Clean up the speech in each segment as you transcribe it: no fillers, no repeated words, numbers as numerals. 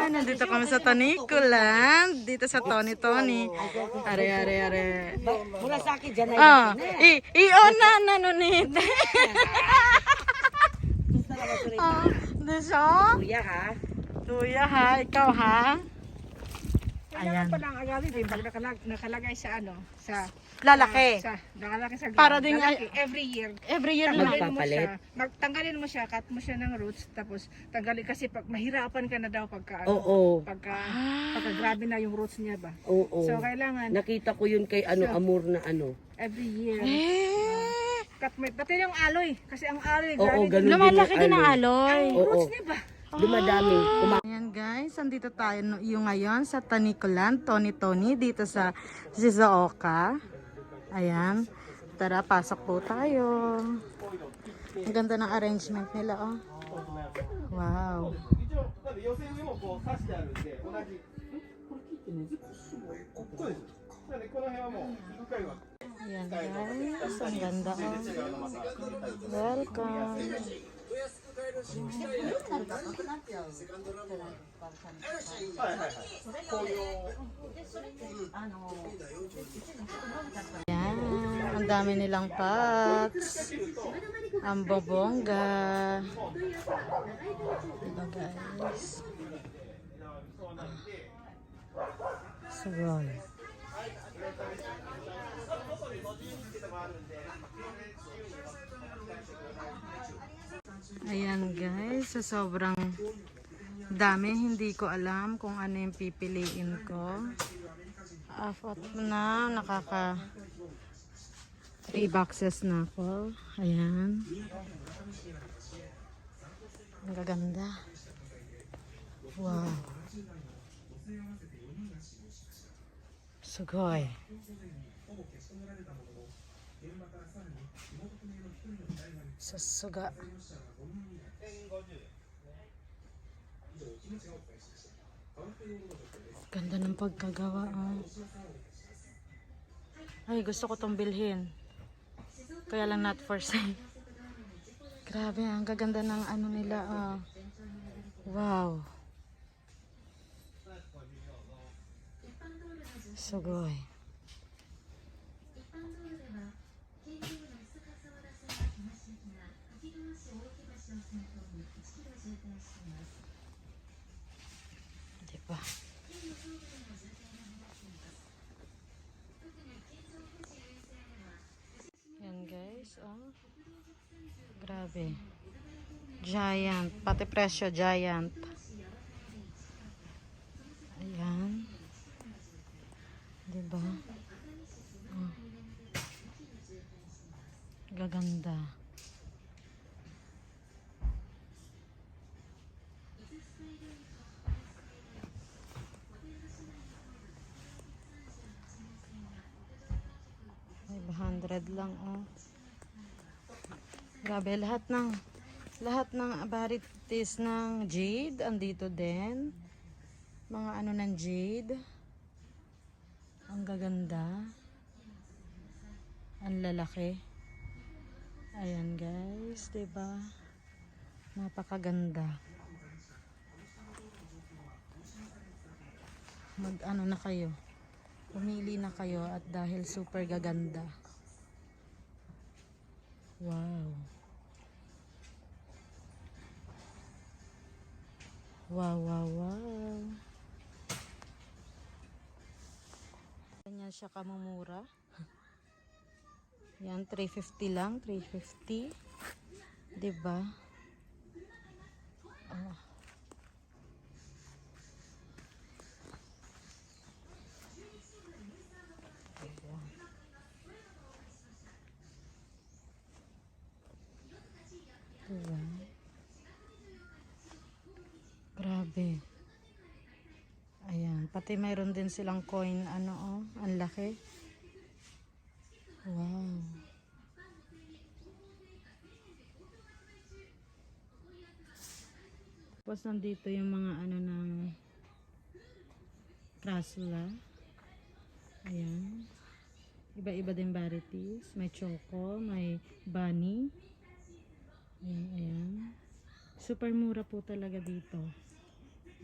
Nandito kami sa Tanicoland. Dito sa Tony Tony. Are. Mula sa akin dyan ay I-on na nanunit. Diso? Kuya ha. Tuya ha, ikaw ha. Ayan. Pa lang agad din pag nakalagay sa Lalaki. nakalagay sa Para din lalaki, every year lang. Magpapalit. tanggalin mo siya, cut mo siya ng roots, tapos tanggalin kasi pag mahirapan ka na daw pagka pagka grabe na yung roots niya ba. Oo. So kailangan Nakita ko yun kay Amor na every year. Eh, Cut mo, pati yung aloy kasi ang aloy Oo, ganun. lumalaki din din yung ang aloy. Oo. roots niya ba. Dumadami. Ayan guys, andito tayo yung ngayon sa Tanicoland, Tony Tony, dito sa Shizuoka. Ayan. Tara, pasok po tayo. Ang ganda ng arrangement nila, oh. Wow. Ayan guys, ang ganda, oh. Welcome. Ayan, ang dami nilang pots. Ang bobongga. Diba guys? Sugoy. Ayan guys, sa sobrang dami, hindi ko alam kung ano yung pipiliin ko. Afot na, nakaka 3 boxes na ako. Ayan. Ang gaganda. Wow. Sugoy. Susuga. Ganda ng pagkagawa, oh. Ay, gusto ko tong bilhin. Kaya lang not for sale. Grabe, ang gaganda ng ano nila, oh. Wow. Sugoy. Diba? Yan guys, oh. Grabe. Giant. Pati presyo, giant. Ayan. Diba? Oh. Gaganda. $500 lang, oh. Grabe, lahat ng varieties ng jade andito din. Mga ano ng jade. Ang gaganda. Ang lalaki. Ayan guys, 'di ba? Napakaganda. Mag-ano na kayo? Pumili na kayo at dahil super gaganda. Wow. Wow. Ganyan siya kamumura. Yan, 350 lang. 350. Diba? Oh. Diba? Grabe. Ayan. Pati mayroon din silang coin. Ano, oh. Ang laki. Wow. Tapos nandito yung mga ano ng Krasula. Ayan. Iba-iba din varieties. May choco, may bunny. Ayan. Super mura po talaga dito.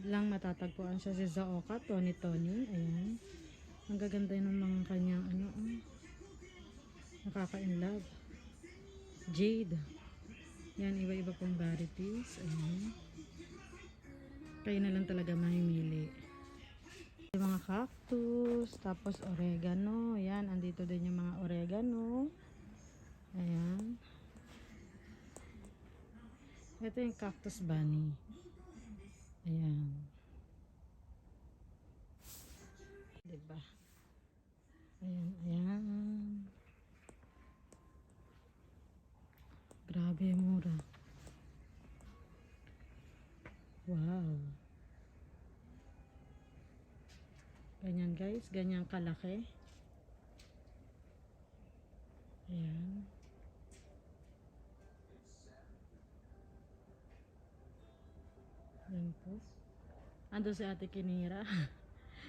lang matatagpuan siya si Zaoka, Tony Tony. Ayan. Ang gaganda ng mga kanyang ano, nakaka-inlove. Jade. Yan, iba-iba pong varieties. Ayan. Kayo na lang talaga mamimili. Yung mga cactus, tapos oregano. Ayan, andito din yung mga oregano. Ayan. Ito yung cactus bunny. Ayan. Diba? Ayan, ayan. Grabe, mura. Wow. Ganyan guys, ganyan kalaki. Ayan. Ayan po. Ando si Ate Kinira.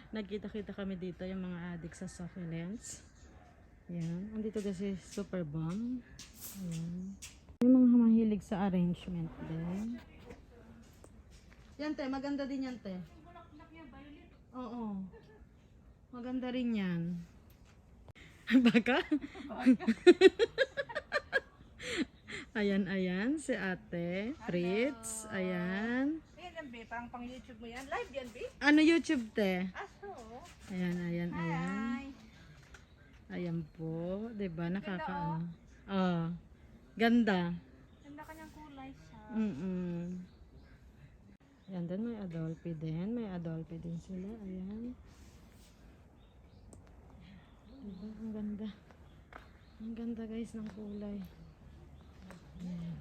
Nagkita-kita kami dito yung mga adik sa succulents. Ayan. Andito kasi Super Bomb. Ayan. Yung mga mahilig sa arrangement din. Yan te, maganda din yan te. Oo. Maganda rin yan. Baka? Ayan, ayan. Si Ate. Fritz. Ayan. Ayan, be. Pang YouTube mo yan. Live yan, be. Ano YouTube te? Aso. Ayan, ayan, ayan. Ayan po. Diba? Nakakaano. Oh. Ganda. Ganda kanyang kulay siya. Ayan din, may Adolphi din. May Adolphi din sila. Ayan. Diba? Ang ganda. Ang ganda guys ng kulay. Ayan.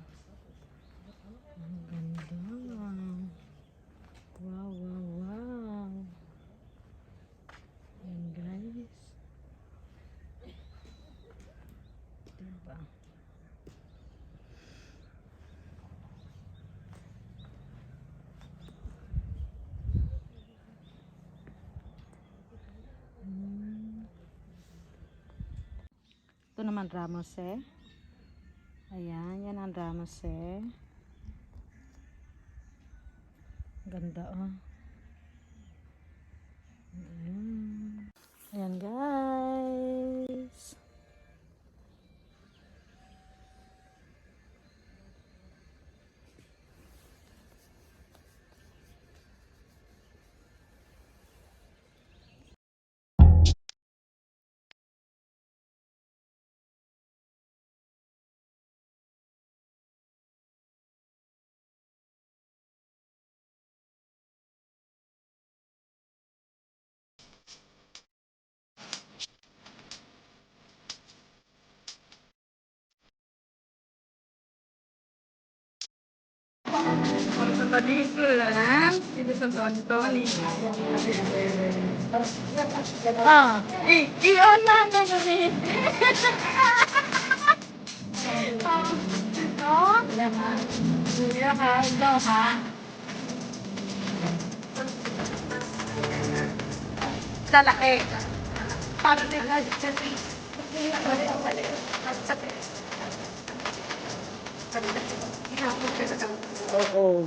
Ang ganda. Wow, wow, wow. Ayan guys. Diba? Ito naman Ramos eh. Ayan, yan ang Ramos eh. Ganda oh. Ayan. Ayan guys. Sa pelikula, ini sa Tony. Ah, iyon na na kami. No? Iya ka, ito ha. Lalaki. Para nila sa Oo.